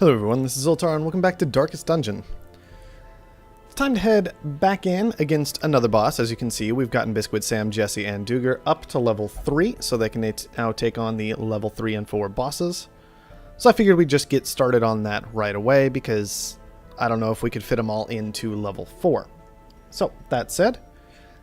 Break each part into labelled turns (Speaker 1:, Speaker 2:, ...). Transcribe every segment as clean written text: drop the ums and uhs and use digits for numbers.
Speaker 1: Hello everyone, this is Zoltar and welcome back to Darkest Dungeon. It's time to head back in against another boss. As you can see, we've gotten Biscuit, Sam, Jesse, and Duger up to level 3, so they can now take on the level 3 and 4 bosses. So I figured we'd just get started on that right away, because I don't know if we could fit them all into level 4. So, that said,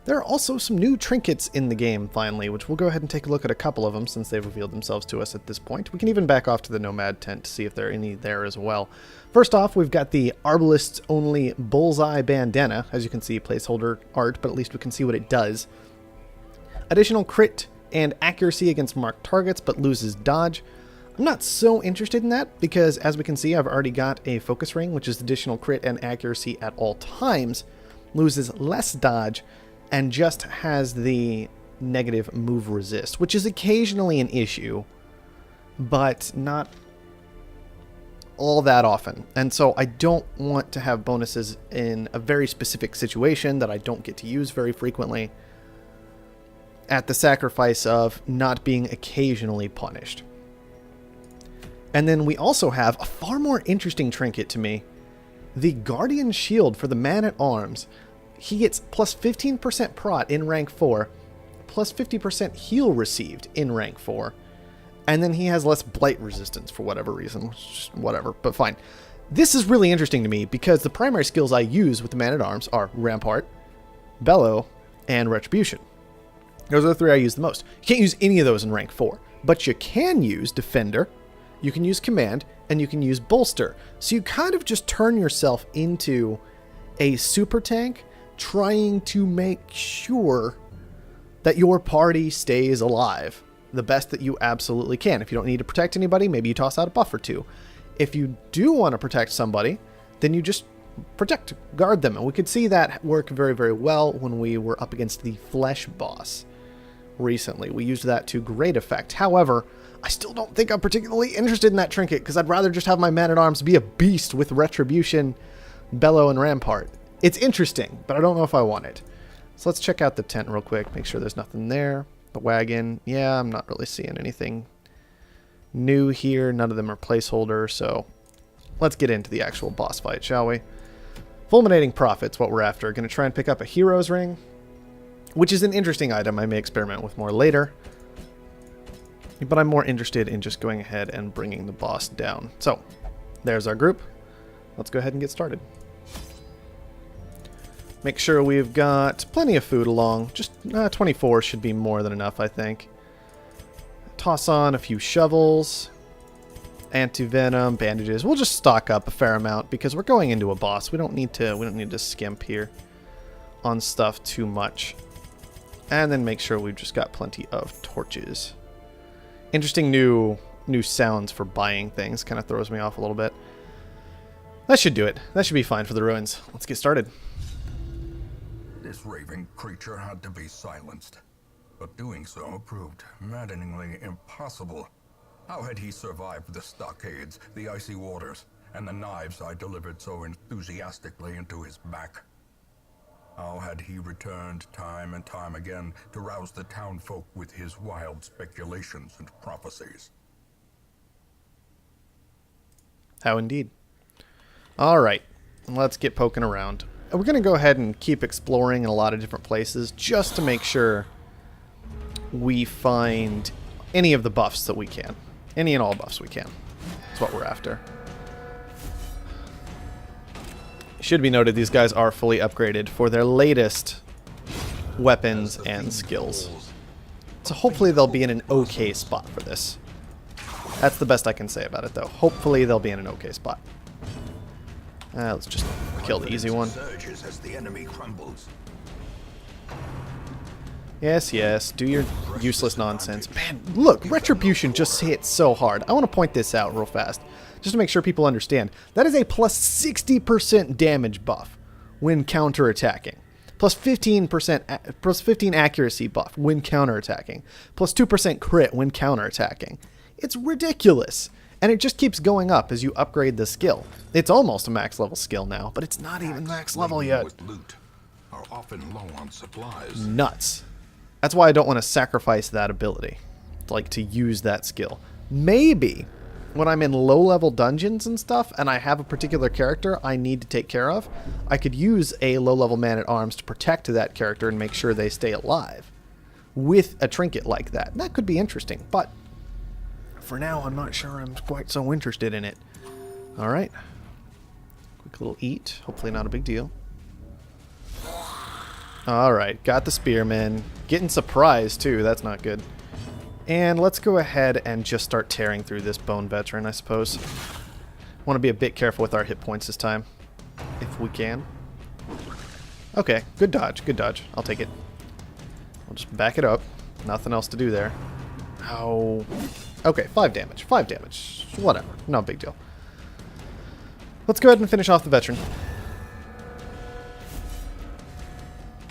Speaker 1: there are also some new trinkets in the game, finally, which we'll go ahead and take a look at a couple of them since they've revealed themselves to us at this point. We can even back off to the Nomad tent to see if there are any there as well. First off, we've got the Arbalist's Only Bullseye Bandana. As you can see, placeholder art, but at least we can see what it does. Additional crit and accuracy against marked targets, but loses dodge. I'm not so interested in that because, as we can see, I've already got a focus ring, which is additional crit and accuracy at all times, loses less dodge, and just has the negative move resist, which is occasionally an issue, but not all that often. And so I don't want to have bonuses in a very specific situation that I don't get to use very frequently at the sacrifice of not being occasionally punished. And then we also have a far more interesting trinket to me, the Guardian Shield for the Man-at-Arms. He gets plus 15% prot in rank 4, plus 50% heal received in rank 4, and then he has less blight resistance for whatever reason. Just whatever, but fine. This is really interesting to me because the primary skills I use with the Man-at-Arms are Rampart, Bellow, and Retribution. Those are the three I use the most. You can't use any of those in rank 4, but you can use Defender, you can use Command, and you can use Bolster. So you kind of just turn yourself into a super tank trying to make sure that your party stays alive the best that you absolutely can. If you don't need to protect anybody, maybe you toss out a buff or two. If you do want to protect somebody, then you just protect, guard them. And we could see that work very, very well when we were up against the Flesh boss recently. We used that to great effect. However, I still don't think I'm particularly interested in that trinket because I'd rather just have my Man-at-Arms be a beast with Retribution, Bellow, and Rampart. It's interesting, but I don't know if I want it. So let's check out the tent real quick, make sure there's nothing there. The wagon, yeah, I'm not really seeing anything new here. None of them are placeholders, so let's get into the actual boss fight, shall we? Fulminating Prophet's what we're after. Going to try and pick up a Hero's Ring, which is an interesting item I may experiment with more later. But I'm more interested in just going ahead and bringing the boss down. So, there's our group. Let's go ahead and get started. Make sure we've got plenty of food along. Just 24 should be more than enough, I think. Toss on a few shovels, anti-venom, bandages. We'll just stock up a fair amount because we're going into a boss. We don't need to skimp here on stuff too much. And then make sure we've just got plenty of torches. Interesting new sounds for buying things. Kind of throws me off a little bit. That should do it. That should be fine for the ruins. Let's get started.
Speaker 2: This raving creature had to be silenced, but doing so proved maddeningly impossible. How had he survived the stockades, the icy waters, and the knives I delivered so enthusiastically into his back? How had he returned time and time again to rouse the townfolk with his wild speculations and prophecies?
Speaker 1: How indeed. Alright, let's get poking around. We're going to go ahead and keep exploring in a lot of different places just to make sure we find any of the buffs that we can. Any and all buffs we can. That's what we're after. It should be noted these guys are fully upgraded for their latest weapons and skills. So hopefully they'll be in an okay spot for this. That's the best I can say about it though. Hopefully they'll be in an okay spot. Let's just kill the easy one. Yes, yes, do your useless nonsense. Man, look, Retribution just hit so hard. I want to point this out real fast, just to make sure people understand. That is a plus 60% damage buff when counterattacking. Plus 15% accuracy buff when counterattacking. Plus 2% crit when counterattacking. It's ridiculous. And it just keeps going up as you upgrade the skill. It's almost a max level skill now, but it's not even max level yet.
Speaker 2: Are often low on supplies.
Speaker 1: Nuts. That's why I don't want to sacrifice that ability, like to use that skill. Maybe when I'm in low-level dungeons and stuff, and I have a particular character I need to take care of, I could use a low-level man-at-arms to protect that character and make sure they stay alive with a trinket like that. That could be interesting, but for now, I'm not sure I'm quite so interested in it. All right. Quick little eat. Hopefully not a big deal. All right. Got the spearman. Getting surprised, too. That's not good. And let's go ahead and just start tearing through this bone veteran, I suppose. Want to be a bit careful with our hit points this time, if we can. Okay, good dodge, good dodge. I'll take it. We'll just back it up. Nothing else to do there. Ow. Okay, 5 damage. 5 damage. Whatever. No big deal. Let's go ahead and finish off the veteran.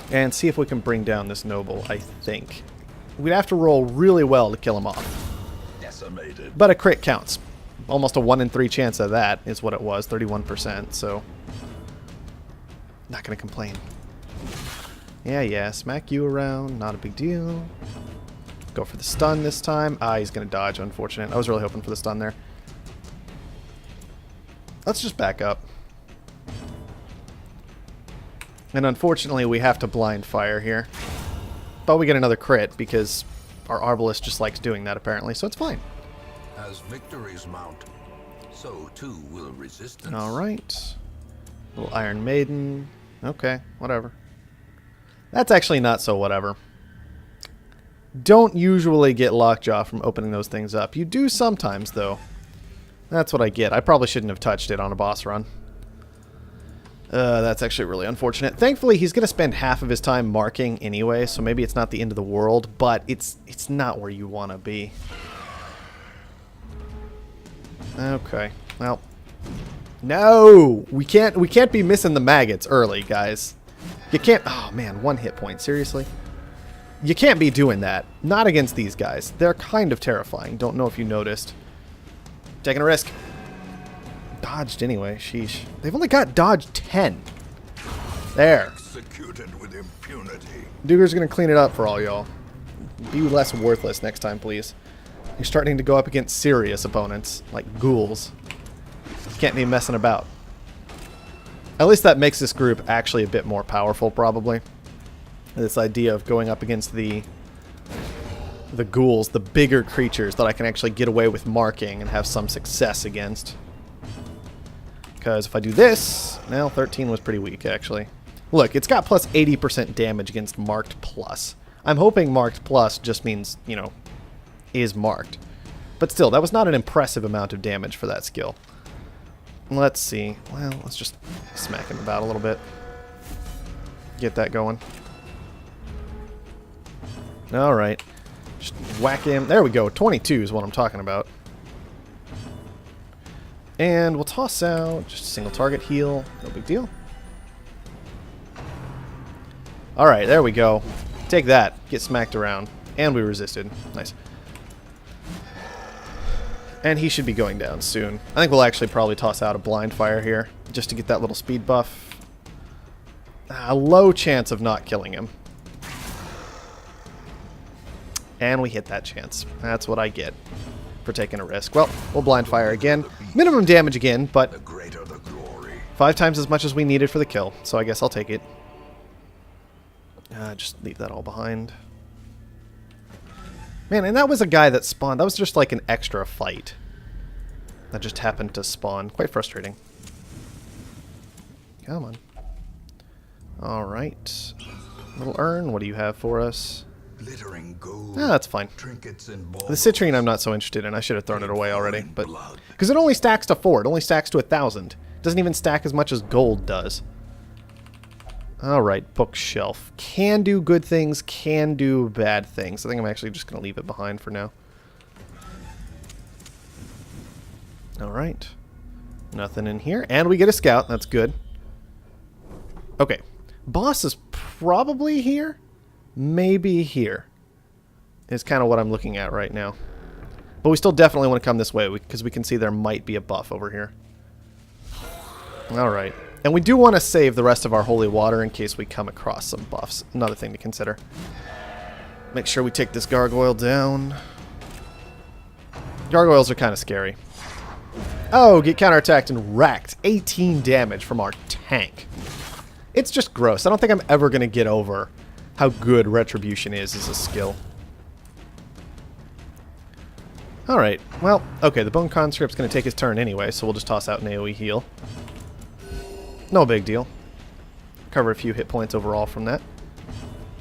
Speaker 1: And see if we can bring down this noble, I think. We'd have to roll really well to kill him off.
Speaker 2: Decimated.
Speaker 1: But a crit counts. Almost a 1 in 3 chance of that is what it was, 31%, so not gonna complain. Yeah, smack you around, not a big deal. Go for the stun this time. Ah, he's gonna dodge, unfortunate. I was really hoping for the stun there. Let's just back up. And unfortunately, we have to blind fire here. But we get another crit because our Arbalest just likes doing that apparently, so it's fine.
Speaker 2: As victories mount, so too will resistance.
Speaker 1: Alright. Little Iron Maiden. Okay, whatever. That's actually not so whatever. Don't usually get Lockjaw from opening those things up. You do sometimes, though. That's what I get. I probably shouldn't have touched it on a boss run. That's actually really unfortunate. Thankfully, he's going to spend half of his time marking anyway, so maybe it's not the end of the world, but it's not where you want to be. Okay, well, no, we can't be missing the maggots early, guys. You can't. Oh man, 1 hit point. Seriously, you can't be doing that. Not against these guys. They're kind of terrifying. Don't know if you noticed. Taking a risk. Dodged anyway. Sheesh. They've only got dodge 10. There.
Speaker 2: Executed with impunity.
Speaker 1: Duger's gonna clean it up for all y'all. Be less worthless next time, please. You're starting to go up against serious opponents, like ghouls. You can't be messing about. At least that makes this group actually a bit more powerful, probably. This idea of going up against the ghouls, the bigger creatures that I can actually get away with marking and have some success against. Because if I do this, well, 13 was pretty weak, actually. Look, it's got plus 80% damage against marked plus. I'm hoping marked plus just means, you know, is marked. But still, that was not an impressive amount of damage for that skill. Let's see. Well, let's just smack him about a little bit. Get that going. Alright. Just whack him. There we go. 22 is what I'm talking about. And we'll toss out just a single target heal. No big deal. Alright, there we go. Take that. Get smacked around. And we resisted. Nice. And he should be going down soon. I think we'll actually probably toss out a blind fire here, just to get that little speed buff. A low chance of not killing him. And we hit that chance. That's what I get for taking a risk. Well, we'll blind fire again. Minimum damage again, but 5 times as much as we needed for the kill. So I guess I'll take it. Just leave that all behind. Man, and that was a guy that spawned. That was just like an extra fight that just happened to spawn. Quite frustrating. Come on. Alright. Little urn, what do you have for us?
Speaker 2: Glittering gold.
Speaker 1: Ah, that's fine.
Speaker 2: Trinkets and
Speaker 1: The citrine I'm not so interested in. I should have thrown it away already. But because it only stacks to 4. It only stacks to 1,000. It doesn't even stack as much as gold does. Alright, bookshelf. Can do good things, can do bad things. I think I'm actually just going to leave it behind for now. Alright. Nothing in here. And we get a scout. That's good. Okay. Boss is probably here. Maybe here. Is kind of what I'm looking at right now. But we still definitely want to come this way because we can see there might be a buff over here. Alright. And we do want to save the rest of our holy water in case we come across some buffs. Another thing to consider. Make sure we take this gargoyle down. Gargoyles are kind of scary. Oh, get counterattacked and wrecked. 18 damage from our tank. It's just gross. I don't think I'm ever going to get over how good Retribution is as a skill. Alright, well, okay, the Bone Conscript's going to take his turn anyway, so we'll just toss out an AoE heal. No big deal. Cover a few hit points overall from that.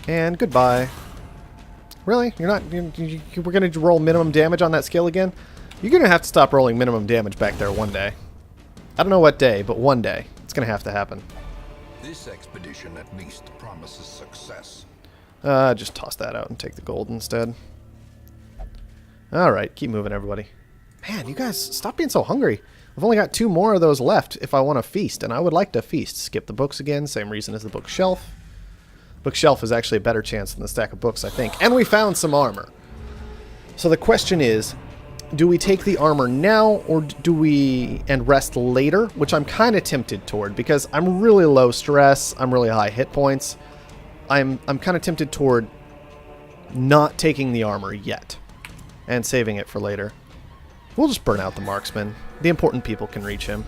Speaker 1: And goodbye. Really? You're not... we're going to roll minimum damage on that skill again? You're going to have to stop rolling minimum damage back there one day. I don't know what day, but one day. It's going to have to happen.
Speaker 2: This expedition at least promises success.
Speaker 1: Just toss that out and take the gold instead. Alright, keep moving, everybody. Man, you guys, stop being so hungry. I've only got 2 more of those left if I want to feast, and I would like to feast. Skip the books again, same reason as the bookshelf. Bookshelf is actually a better chance than the stack of books, I think. And we found some armor. So the question is, do we take the armor now, or do we and rest later? Which I'm kind of tempted toward, because I'm really low stress, I'm really high hit points. I'm kind of tempted toward not taking the armor yet, and saving it for later. We'll just burn out the marksman. The important people can reach him.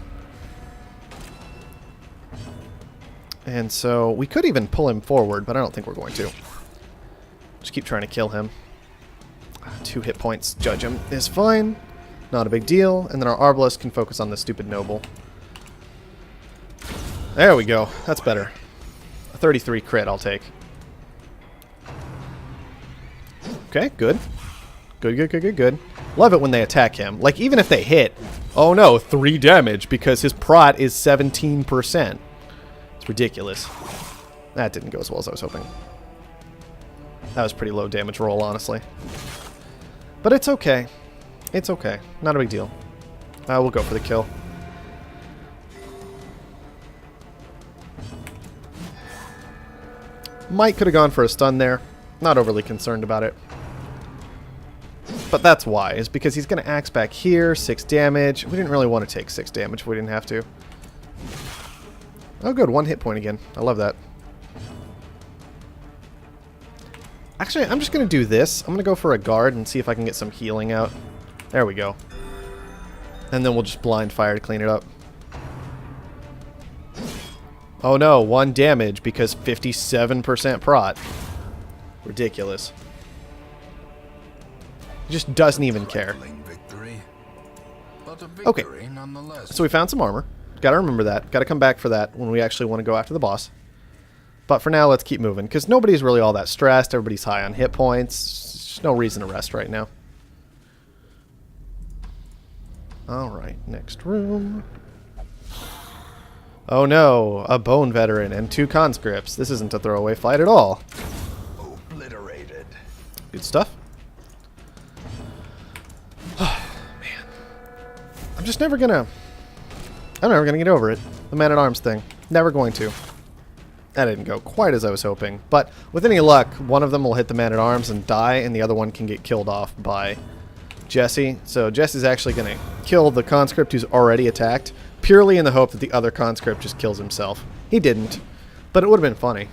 Speaker 1: And so we could even pull him forward, but I don't think we're going to. Just keep trying to kill him. 2 hit points, judge him, is fine. Not a big deal. And then our Arbalest can focus on the stupid noble. There we go. That's better. A 33 crit I'll take. Okay, good. Good. Love it when they attack him. Like, even if they hit, oh no, 3 damage because his prot is 17%. It's ridiculous. That didn't go as well as I was hoping. That was a pretty low damage roll, honestly. But it's okay. It's okay. Not a big deal. We'll go for the kill. Might could have gone for a stun there. Not overly concerned about it. But that's why, is because he's going to axe back here, 6 damage. We didn't really want to take 6 damage if we didn't have to. Oh good, 1 hit point again. I love that. Actually, I'm just going to do this. I'm going to go for a guard and see if I can get some healing out. There we go. And then we'll just blind fire to clean it up. Oh no, 1 damage because 57% prot. Ridiculous. He just doesn't even care. Okay, so we found some armor. Gotta remember that. Gotta come back for that when we actually want to go after the boss. But for now, let's keep moving, because nobody's really all that stressed. Everybody's high on hit points. There's no reason to rest right now. Alright, next room. Oh no, a bone veteran and 2 conscripts. This isn't a throwaway fight at all.
Speaker 2: Obliterated.
Speaker 1: Good stuff. Man. I'm just never gonna... I'm never gonna get over it. The man-at-arms thing. Never going to. That didn't go quite as I was hoping. But with any luck, one of them will hit the man-at-arms and die, and the other one can get killed off by Jesse. So Jesse's actually going to kill the conscript who's already attacked, purely in the hope that the other conscript just kills himself. He didn't, but it would have been funny.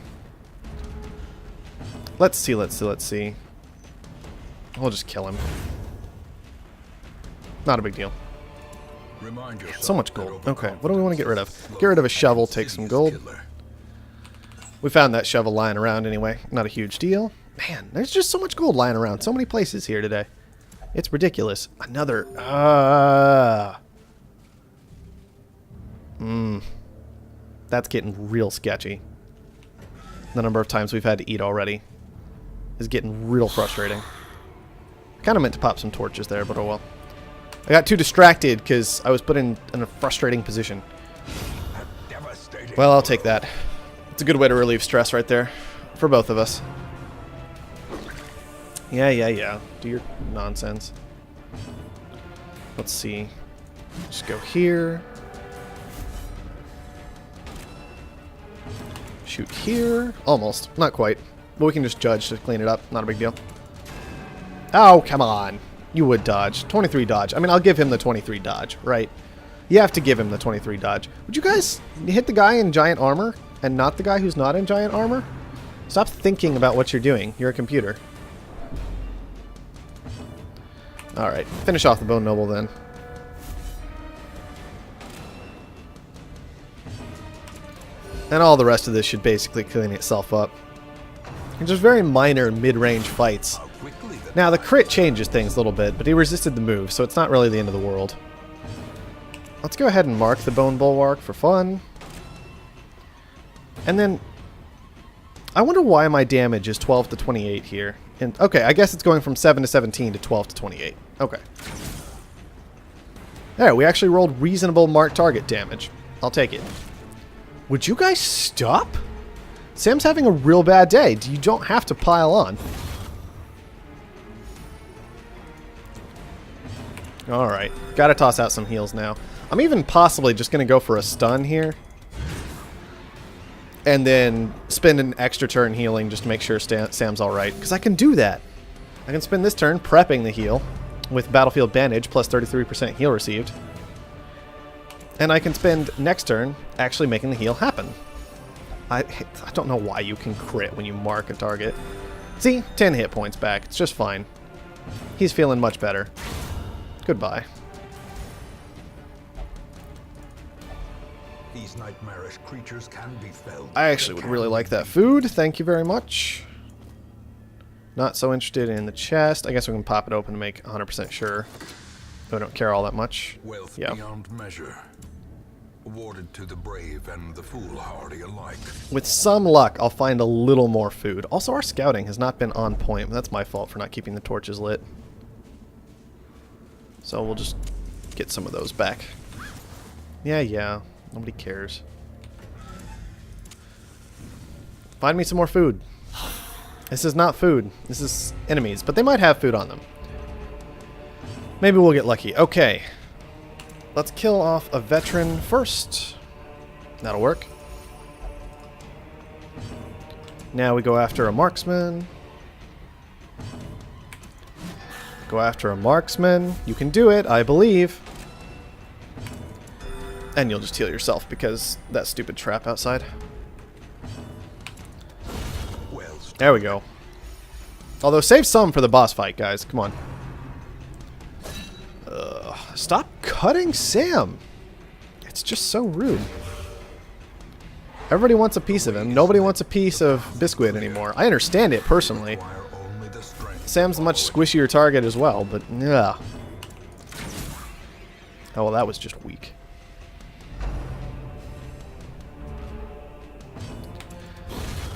Speaker 1: Let's see. We'll just kill him. Not a big deal. So much gold. Okay, what do we want to get rid of? Get rid of a shovel, take some gold. We found that shovel lying around anyway. Not a huge deal. Man, there's just so much gold lying around. So many places here today. It's ridiculous. Another... That's getting real sketchy. The number of times we've had to eat already is getting real frustrating. Kind of meant to pop some torches there, but oh well. I got too distracted because I was put in a frustrating position. Well, I'll take that. It's a good way to relieve stress right there. For both of us. Yeah. Do your nonsense. Let's see. Just go here. Shoot here. Almost. Not quite. But we can just judge to clean it up. Not a big deal. Oh, come on. You would dodge. 23 dodge. I mean, I'll give him the 23 dodge, right? You have to give him the 23 dodge. Would you guys hit the guy in giant armor and not the guy who's not in giant armor? Stop thinking about what you're doing. You're a computer. Alright. Finish off the Bone Noble then. And all the rest of this should basically clean itself up. And just very minor mid-range fights. Now, the crit changes things a little bit, but he resisted the move, so it's not really the end of the world. Let's go ahead and mark the Bone Bulwark for fun. And then, I wonder why my damage is 12 to 28 here. And okay, I guess it's going from 7 to 17 to 12 to 28. Okay. There, we actually rolled reasonable mark target damage. I'll take it. Would you guys stop? Sam's having a real bad day. You don't have to pile on. Alright, gotta toss out some heals now. I'm even possibly just gonna go for a stun here. And then spend an extra turn healing just to make sure Sam's alright. Because I can do that. I can spend this turn prepping the heal with Battlefield Bandage plus 33% heal received. And I can spend next turn actually making the heal happen. I don't know why you can crit when you mark a target. See? 10 hit points back. It's just fine. He's feeling much better. Goodbye.
Speaker 2: These nightmarish creatures can be felled.
Speaker 1: I actually would really like that food. Thank you very much. Not so interested in the chest. I guess we can pop it open to make 100% sure. I don't care all that much.
Speaker 2: Wealth
Speaker 1: Yeah.
Speaker 2: beyond measure. Awarded to the brave and the foolhardy alike.
Speaker 1: With some luck, I'll find a little more food. Also, our scouting has not been on point. That's my fault for not keeping the torches lit. So we'll just get some of those back. Yeah. Nobody cares. Find me some more food. This is not food. This is enemies. But they might have food on them. Maybe we'll get lucky. Okay. Let's kill off a veteran first. That'll work. Now we go after a marksman. Go after a marksman. You can do it, I believe. And you'll just heal yourself because that stupid trap outside. There we go. Although save some for the boss fight, guys. Come on. Stop cutting Sam. It's just so rude. Everybody wants a piece of him. Nobody wants a piece of Biscuit anymore. I understand it personally. Sam's a much squishier target as well, but yeah. Oh, well, that was just weak.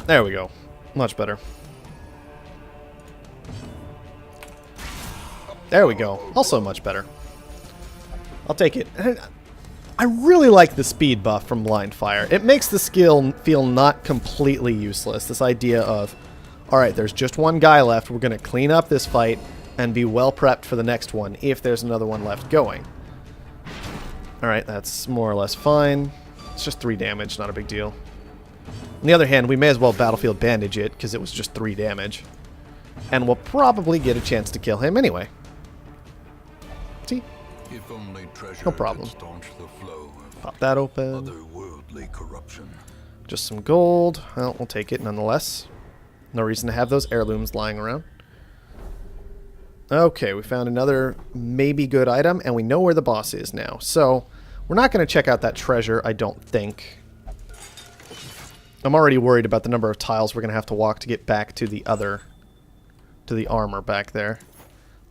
Speaker 1: There we go. Much better. There we go. Also much better. I'll take it. I really like the speed buff from Blind Fire. It makes the skill feel not completely useless. This idea of, alright, there's just one guy left. We're going to clean up this fight and be well prepped for the next one if there's another one left going. Alright, that's more or less fine. It's just 3 damage, not a big deal. On the other hand, we may as well Battlefield Bandage it because it was just 3 damage. And we'll probably get a chance to kill him anyway. See?
Speaker 2: If only treasure
Speaker 1: No problem.
Speaker 2: could staunch the flow of
Speaker 1: Pop that open.
Speaker 2: otherworldly corruption.
Speaker 1: Just some gold. Well, we'll take it nonetheless. No reason to have those heirlooms lying around. Okay, we found another maybe good item, and we know where the boss is now. So, we're not going to check out that treasure, I don't think. I'm already worried about the number of tiles we're going to have to walk to get back to the other... to the armor back there.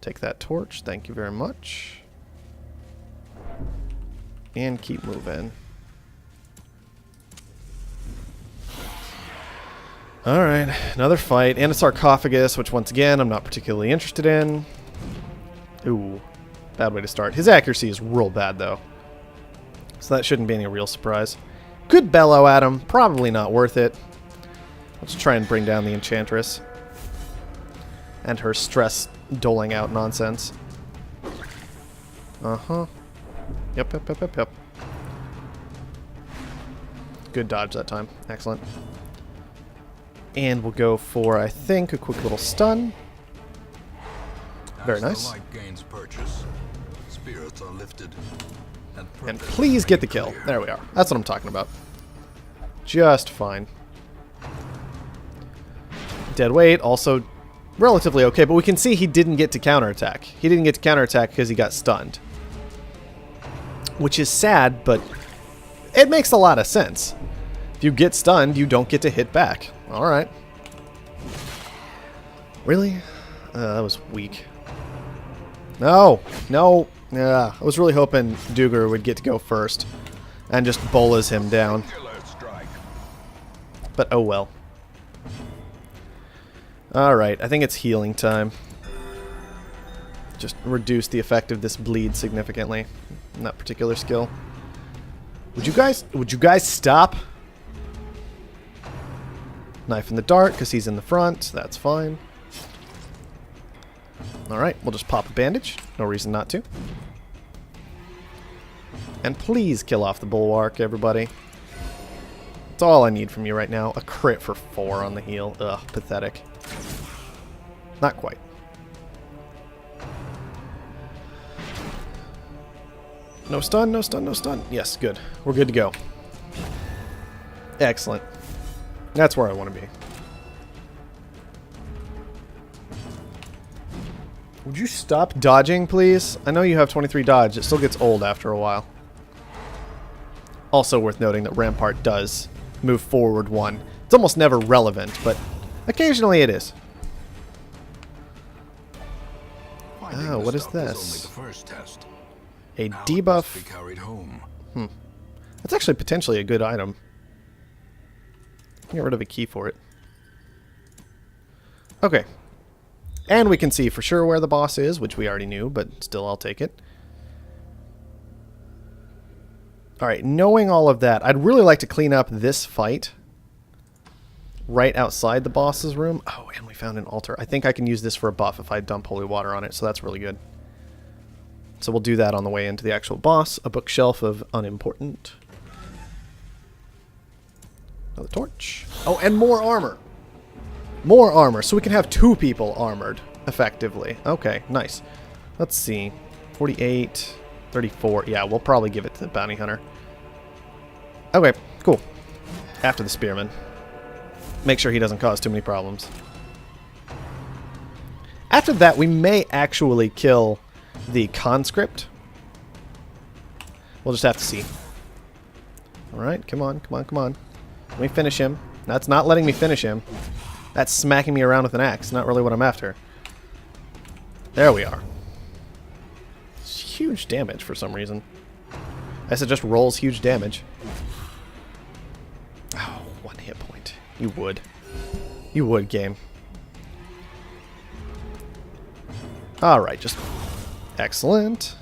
Speaker 1: Take that torch. Thank you very much. And keep moving. Alright, another fight. And a sarcophagus, which once again, I'm not particularly interested in. Ooh, bad way to start. His accuracy is real bad, though. So that shouldn't be any real surprise. Good bellow at him. Probably not worth it. Let's try and bring down the Enchantress. And her stress doling out nonsense. Uh-huh. Yep. Good dodge that time. Excellent. And we'll go for, I think, a quick little stun. Very nice.
Speaker 2: As the light gains purchase, spirits are lifted,
Speaker 1: And please get the kill. There we are. That's what I'm talking about. Just fine. Dead weight, also relatively okay, but we can see he didn't get to counterattack. He didn't get to counterattack because he got stunned. Which is sad, but it makes a lot of sense. If you get stunned, you don't get to hit back. Alright. Really? That was weak. No! No! Yeah, I was really hoping Duger would get to go first and just bolas him down. But oh well. Alright, I think it's healing time. Just reduce the effect of this bleed significantly in that particular skill. Would you guys stop? Knife in the dark because he's in the front. That's fine. Alright, we'll just pop a bandage. No reason not to. And please kill off the bulwark, everybody. That's all I need from you right now. A crit for 4 on the heal. Ugh, pathetic. Not quite. No stun, no stun, no stun. Yes, good. We're good to go. Excellent. That's where I want to be. Would you stop dodging, please? I know you have 23 dodge. It still gets old after a while. Also worth noting that Rampart does move forward 1. It's almost never relevant, but occasionally it is. Oh, what is this? A debuff. That's actually potentially a good item. Get rid of a key for it. Okay. And we can see for sure where the boss is, which we already knew, but still I'll take it. Alright, knowing all of that, I'd really like to clean up this fight right outside the boss's room. Oh, and we found an altar. I think I can use this for a buff if I dump holy water on it, so that's really good. So we'll do that on the way into the actual boss. A bookshelf of unimportant. Another torch. Oh, and more armor. More armor, so we can have 2 people armored, effectively. Okay, nice. Let's see. 48, 34. Yeah, we'll probably give it to the bounty hunter. Okay, cool. After the spearman. Make sure he doesn't cause too many problems. After that, we may actually kill the conscript. We'll just have to see. Alright, come on, come on, come on. Let me finish him. That's not letting me finish him. That's smacking me around with an axe. Not really what I'm after. There we are. It's huge damage for some reason. I guess it just rolls huge damage. Oh, 1 hit point. You would. You would, game. Alright, just... Excellent.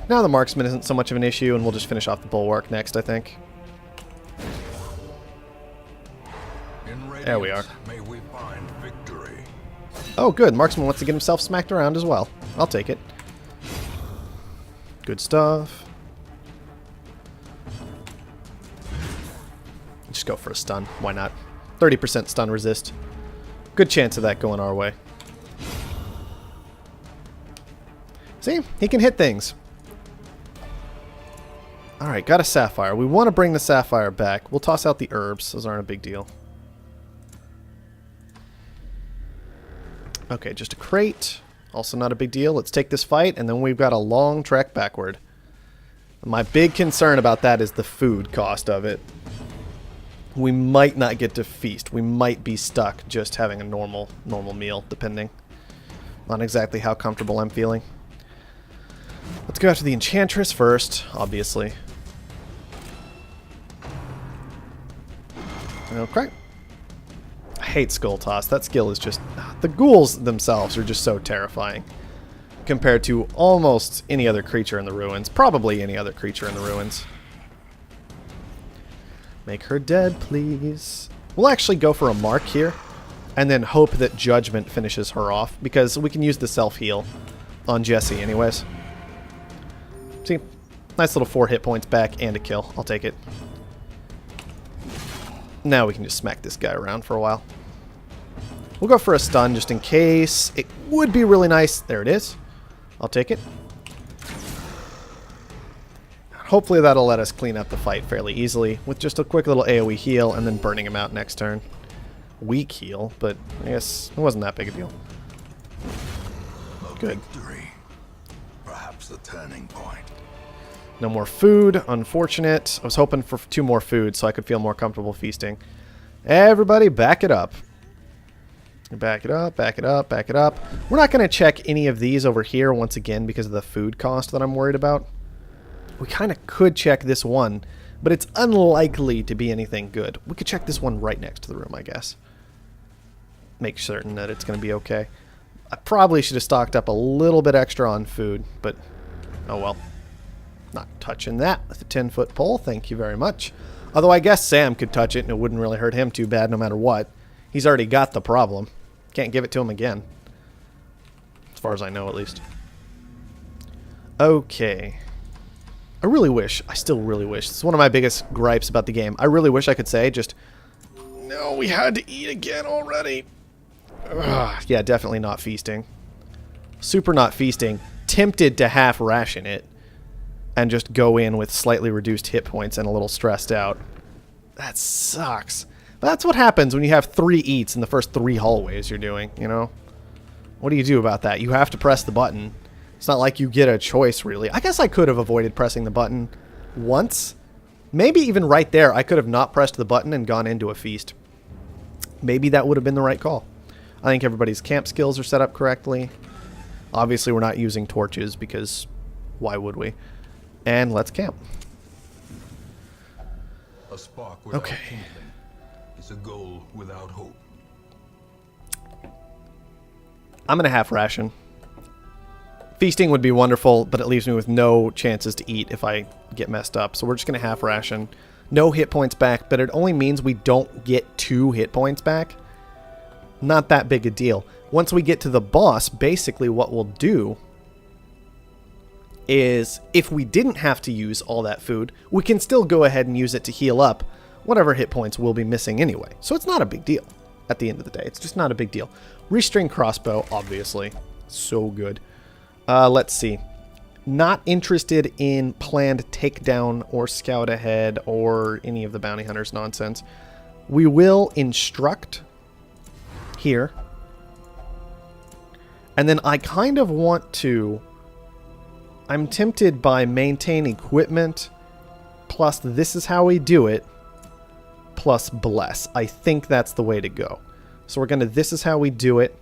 Speaker 1: Now the marksman isn't so much of an issue, and we'll just finish off the bulwark next, I think. There we are.
Speaker 2: May we find victory.
Speaker 1: Oh, good. Marksman wants to get himself smacked around as well. I'll take it. Good stuff. Just go for a stun. Why not? 30% stun resist. Good chance of that going our way. See? He can hit things. Alright, got a sapphire. We want to bring the sapphire back. We'll toss out the herbs. Those aren't a big deal. Okay, just a crate. Also not a big deal. Let's take this fight, and then we've got a long trek backward. My big concern about that is the food cost of it. We might not get to feast. We might be stuck just having a normal meal, depending on exactly how comfortable I'm feeling. Let's go after the Enchantress first, obviously. Okay. I hate Skull Toss. That skill is just... The ghouls themselves are just so terrifying. Compared to almost any other creature in the ruins. Probably any other creature in the ruins. Make her dead, please. We'll actually go for a mark here. And then hope that Judgment finishes her off. Because we can use the self-heal on Jesse anyways. See? Nice little 4 hit points back and a kill. I'll take it. Now we can just smack this guy around for a while. We'll go for a stun just in case. It would be really nice. There it is. I'll take it. Hopefully that'll let us clean up the fight fairly easily with just a quick little AoE heal and then burning him out next turn. Weak heal, but I guess it wasn't that big a deal. Good.
Speaker 2: Victory. Perhaps a turning point.
Speaker 1: No more food. Unfortunate. I was hoping for 2 more food so I could feel more comfortable feasting. Everybody back it up. Back it up, back it up, back it up. We're not going to check any of these over here once again because of the food cost that I'm worried about. We kind of could check this one, but it's unlikely to be anything good. We could check this one right next to the room, I guess. Make certain that it's going to be okay. I probably should have stocked up a little bit extra on food, but oh well. Not touching that with a 10-foot pole, thank you very much. Although I guess Sam could touch it and it wouldn't really hurt him too bad no matter what. He's already got the problem. Can't give it to him again. As far as I know, at least. Okay. I still really wish. It's one of my biggest gripes about the game. I really wish I could say just, no, we had to eat again already. Ugh, yeah, definitely not feasting. Super not feasting. Tempted to half ration it and just go in with slightly reduced hit points and a little stressed out. That sucks. But that's what happens when you have 3 eats in the first 3 hallways you're doing, you know? What do you do about that? You have to press the button. It's not like you get a choice, really. I guess I could have avoided pressing the button once. Maybe even right there, I could have not pressed the button and gone into a feast. Maybe that would have been the right call. I think everybody's camp skills are set up correctly. Obviously, we're not using torches because why would we? And let's camp.
Speaker 2: A spark without
Speaker 1: Okay.
Speaker 2: kindling is a goal without hope.
Speaker 1: I'm going to half ration. Feasting would be wonderful, but it leaves me with no chances to eat if I get messed up. So we're just going to half ration. No hit points back, but it only means we don't get 2 hit points back. Not that big a deal. Once we get to the boss, basically what we'll do is, if we didn't have to use all that food, we can still go ahead and use it to heal up whatever hit points we'll be missing anyway. So it's not a big deal at the end of the day. It's just not a big deal. Restring crossbow, obviously. So good. Let's see. Not interested in planned takedown or scout ahead or any of the bounty hunters nonsense. We will instruct here. And then I kind of want to... I'm tempted by maintain equipment plus this is how we do it plus bless. I think that's the way to go. So we're going to this is how we do it.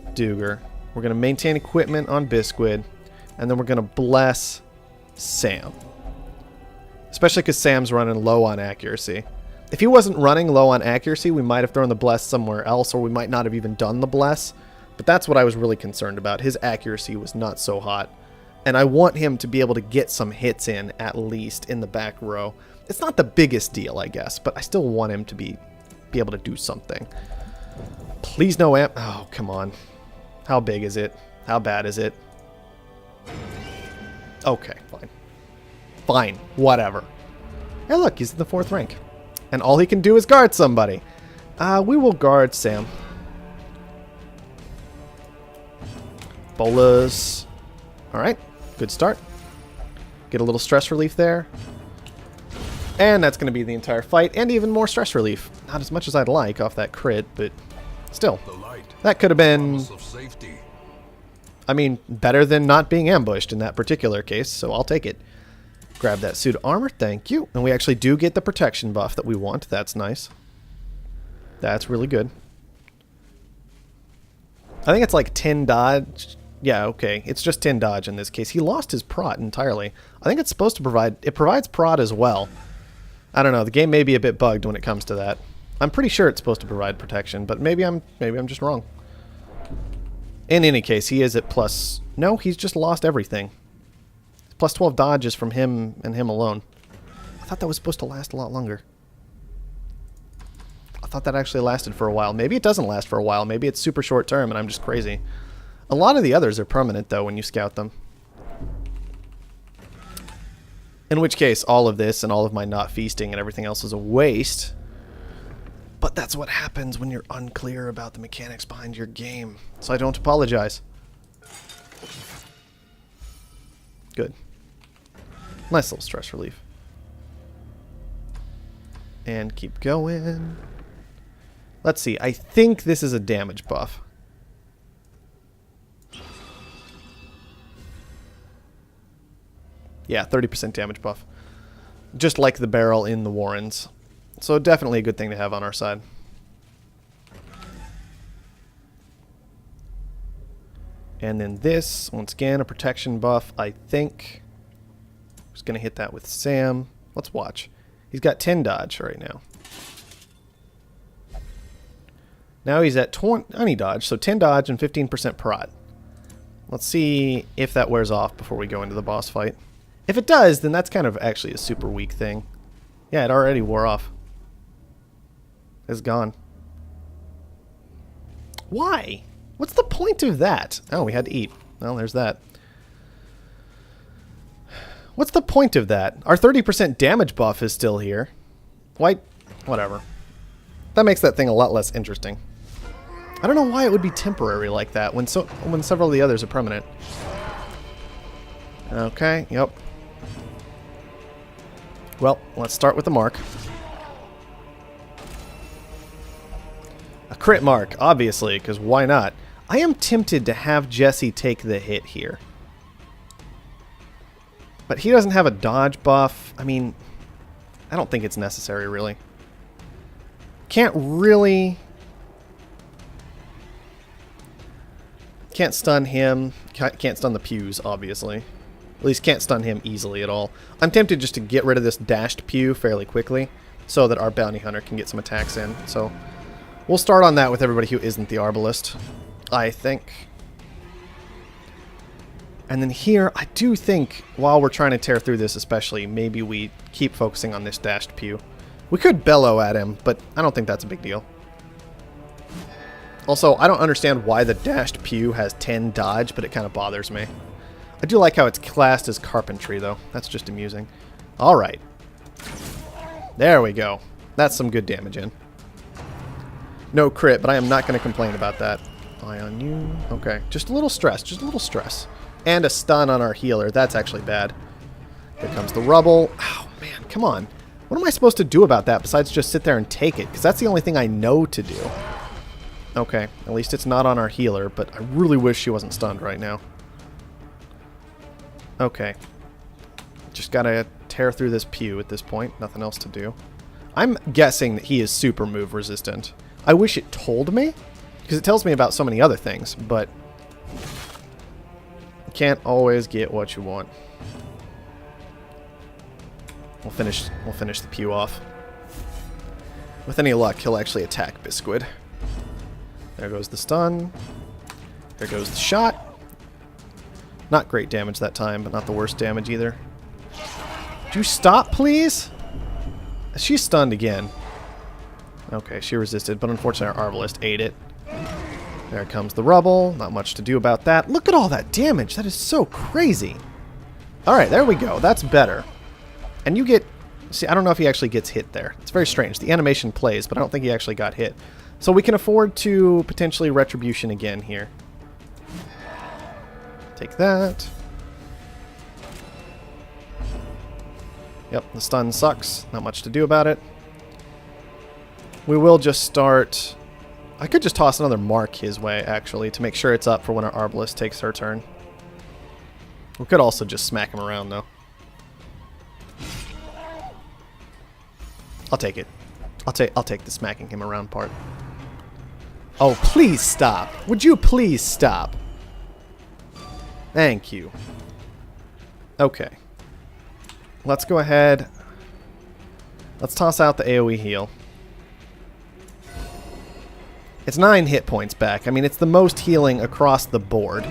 Speaker 1: Duger. We're going to maintain equipment on Bisquid. And then we're going to bless Sam. Especially because Sam's running low on accuracy. If he wasn't running low on accuracy, we might have thrown the bless somewhere else, or we might not have even done the bless. But that's what I was really concerned about. His accuracy was not so hot. And I want him to be able to get some hits in, at least, in the back row. It's not the biggest deal, I guess, but I still want him to be able to do something. Please no amp. Oh, come on. How big is it? How bad is it? Okay, fine. Fine, whatever. Hey, look, he's in the 4th rank. And all he can do is guard somebody. We will guard Sam. Bolas. Alright, good start. Get a little stress relief there. And that's going to be the entire fight, and even more stress relief. Not as much as I'd like off that crit, but still. That could have been... I mean, better than not being ambushed in that particular case, so I'll take it. Grab that suit of armor, thank you. And we actually do get the protection buff that we want. That's nice. That's really good. I think it's like 10 dodge. Yeah, okay. It's just 10 dodge in this case. He lost his prot entirely. I think it's supposed to provide... It provides prot as well. I don't know. The game may be a bit bugged when it comes to that. I'm pretty sure it's supposed to provide protection, but maybe I'm just wrong. In any case, he is at plus... No, he's just lost everything. Plus 12 dodges from him and him alone. I thought that was supposed to last a lot longer. I thought that actually lasted for a while. Maybe it doesn't last for a while. Maybe it's super short term and I'm just crazy. A lot of the others are permanent, though, when you scout them. In which case, all of this and all of my not feasting and everything else is a waste. But that's what happens when you're unclear about the mechanics behind your game. So I don't apologize. Good. Nice little stress relief. And keep going. Let's see. I think this is a damage buff. Yeah, 30% damage buff. Just like the barrel in the Warrens. So definitely a good thing to have on our side. And then this, once again, a protection buff, I think. Just going to hit that with Sam. Let's watch. He's got 10 dodge right now. Now he's at 20 dodge, so 10 dodge and 15% prod. Let's see if that wears off before we go into the boss fight. If it does, then that's kind of actually a super weak thing. Yeah, it already wore off. It's gone. Why? What's the point of that? Oh, we had to eat. Well, there's that. What's the point of that? Our 30% damage buff is still here. Why? Whatever. That makes that thing a lot less interesting. I don't know why it would be temporary like that when several of the others are permanent. Okay, yep. Well, let's start with the mark. A crit mark, obviously, because why not? I am tempted to have Jesse take the hit here. But he doesn't have a dodge buff. I mean, I don't think it's necessary, really. Can't stun him. Can't stun the pews, obviously. At least can't stun him easily at all. I'm tempted just to get rid of this dashed pew fairly quickly so that our bounty hunter can get some attacks in. So we'll start on that with everybody who isn't the arbalist, I think. And then here, I do think, while we're trying to tear through this especially, maybe we keep focusing on this dashed pew. We could bellow at him, but I don't think that's a big deal. Also, I don't understand why the dashed pew has 10 dodge, but it kind of bothers me. I do like how it's classed as carpentry, though. That's just amusing. Alright. There we go. That's some good damage in. No crit, but I am not going to complain about that. Eye on you. Okay. Just a little stress. Just a little stress. And a stun on our healer. That's actually bad. Here comes the rubble. Oh, man. Come on. What am I supposed to do about that besides just sit there and take it? Because that's the only thing I know to do. Okay. At least it's not on our healer, but I really wish she wasn't stunned right now. Okay. Just gotta tear through this pew at this point. Nothing else to do. I'm guessing that he is super move resistant. I wish it told me, because it tells me about so many other things, but you can't always get what you want. We'll finish the pew off. With any luck, he'll actually attack Bisquid. There goes the stun. There goes the shot. Not great damage that time, but not the worst damage either. Would you stop, please? She's stunned again. Okay, she resisted, but unfortunately our Arbalist ate it. There comes the rubble. Not much to do about that. Look at all that damage. That is so crazy. Alright, there we go. That's better. And you get... See, I don't know if he actually gets hit there. It's very strange. The animation plays, but I don't think he actually got hit. So we can afford to potentially Retribution again here. Take that. Yep, the stun sucks. Not much to do about it. We will just start... I could just toss another mark his way, actually, to make sure it's up for when our Arbalist takes her turn. We could also just smack him around, though. I'll take it. I'll take the smacking him around part. Oh, please stop. Would you please stop? Thank you. Okay. Let's go ahead. Let's toss out the AoE heal. It's 9 hit points back. I mean, it's the most healing across the board.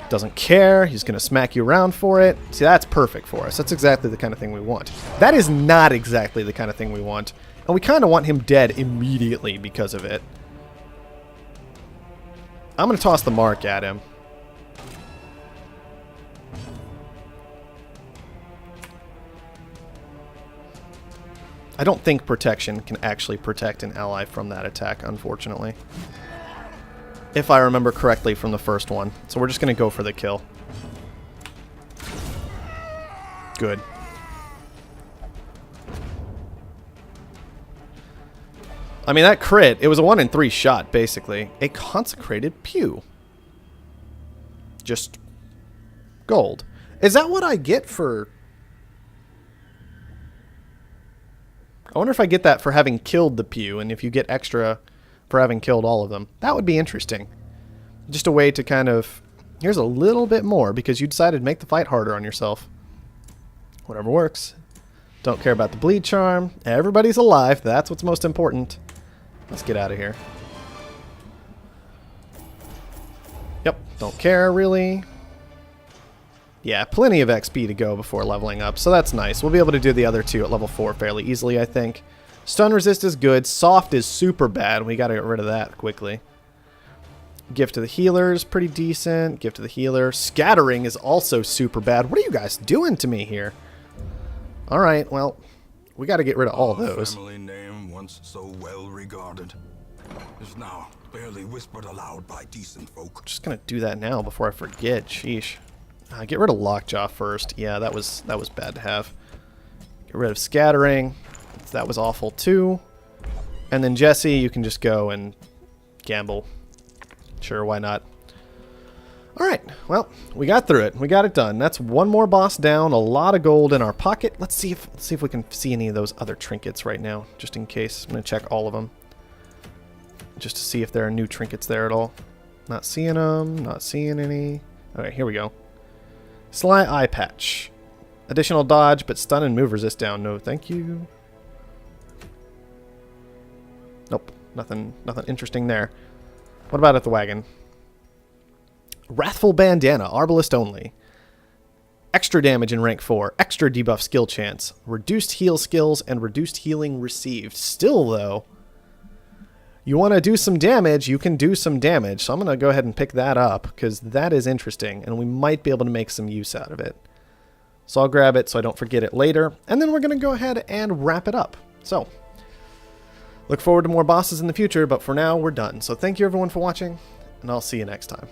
Speaker 1: Doesn't care. He's going to smack you around for it. See, that's perfect for us. That's exactly the kind of thing we want. That is not exactly the kind of thing we want. And we kind of want him dead immediately because of it. I'm going to toss the mark at him. I don't think protection can actually protect an ally from that attack, unfortunately. If I remember correctly from the first one. So we're just going to go for the kill. Good. I mean, that crit, it was a 1 in 3 shot, basically. A consecrated pew. Just gold. Is that what I get for... I wonder if I get that for having killed the Pew, and if you get extra for having killed all of them. That would be interesting. Just a way to kind of... Here's a little bit more, because you decided to make the fight harder on yourself. Whatever works. Don't care about the bleed charm. Everybody's alive. That's what's most important. Let's get out of here. Yep, don't care, really. Yeah, plenty of XP to go before leveling up, so that's nice. We'll be able to do the other two at level 4 fairly easily, I think. Stun resist is good. Soft is super bad. We gotta get rid of that quickly. Gift to the healer is pretty decent. Gift to the healer. Scattering is also super bad. What are you guys doing to me here? Alright, well, we gotta get rid of all of those.
Speaker 2: Family name, once so well regarded, is now barely whispered aloud by decent folk.
Speaker 1: Just gonna do that now before I forget. Sheesh. Get rid of Lockjaw first. Yeah, that was bad to have. Get rid of Scattering. That was awful too. And then Jesse, you can just go and gamble. Sure, why not? Alright, well, we got through it. We got it done. That's one more boss down, a lot of gold in our pocket. Let's see if we can see any of those other trinkets right now, just in case. I'm gonna check all of them. Just to see if there are new trinkets there at all. Not seeing them, not seeing any. Okay, here we go. Sly Eye Patch. Additional dodge, but stun and move resist down. No, thank you. Nope, nothing interesting there. What about at the wagon? Wrathful Bandana, Arbalist only. Extra damage in rank 4, extra debuff skill chance, reduced heal skills, and reduced healing received. Still, though, you want to do some damage, you can do some damage. So I'm going to go ahead and pick that up, because that is interesting, and we might be able to make some use out of it. So I'll grab it so I don't forget it later, and then we're going to go ahead and wrap it up. So, look forward to more bosses in the future, but for now, we're done. So thank you everyone for watching, and I'll see you next time.